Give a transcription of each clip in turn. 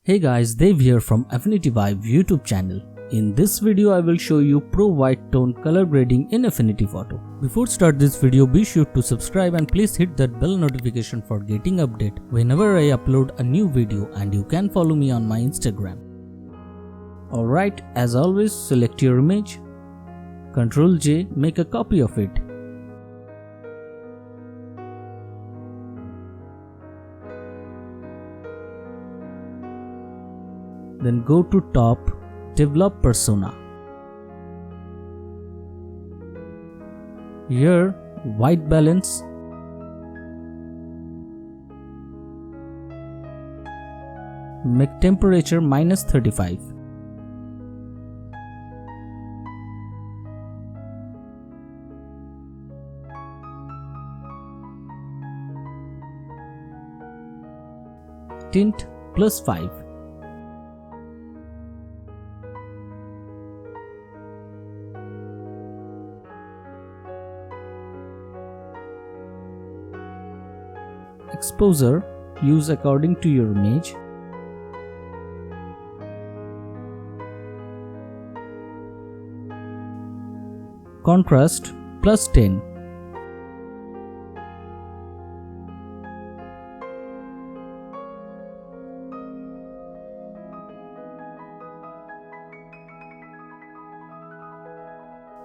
Hey guys, Dav here from Affinity YouTube channel. In this video I will show you Pro White Tone color grading in Affinity Photo. Before start this video, be sure to subscribe and please hit that bell notification for getting update whenever I upload a new video, and you can follow me on my Instagram. Alright, as always, select your image, Ctrl J, make a copy of it. Then go to top, develop persona. Here, white balance. Make temperature -35. Tint +5. Exposure, use according to your image. Contrast +10.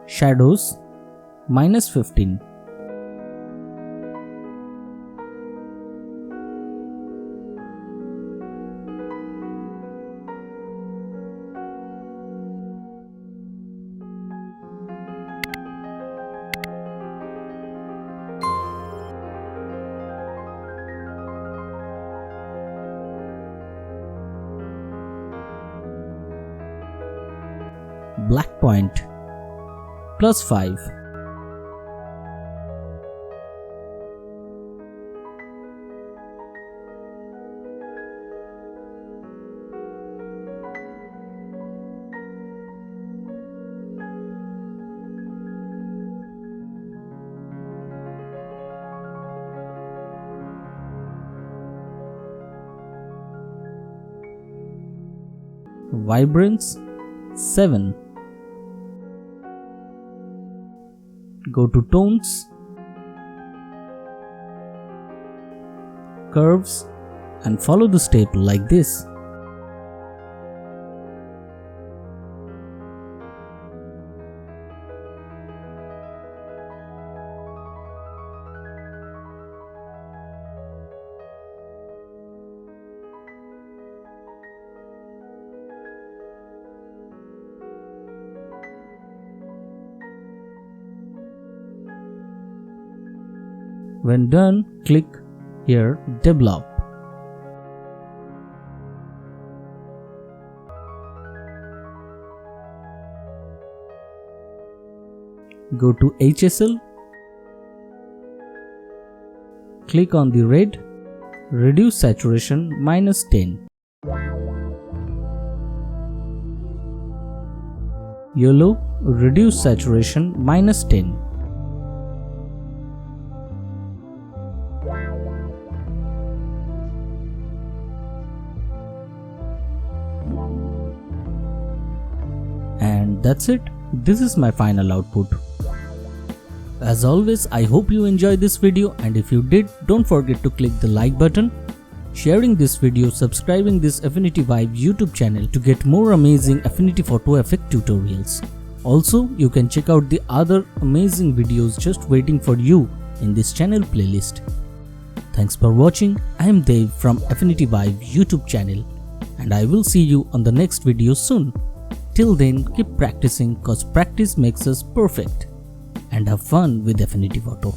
Shadows -15. Black point +5. Vibrance 7. Go to tones, curves, and follow the step like this. When done, click here Develop. Go to HSL, click on the red, reduce saturation -10. Yellow, reduce saturation -10. And that's it. This is my final output. As always, I hope you enjoyed this video, and if you did, don't forget to click the like button, sharing this video, subscribing this Affinity YouTube channel to get more amazing Affinity Photo effect tutorials. Also, you can check out the other amazing videos just waiting for you in this channel playlist. Thanks for watching. I am Dav from Affinity YouTube channel, and I will see you on the next video soon. Till then, keep practicing, cause practice makes us perfect, and have fun with Affinity Photo.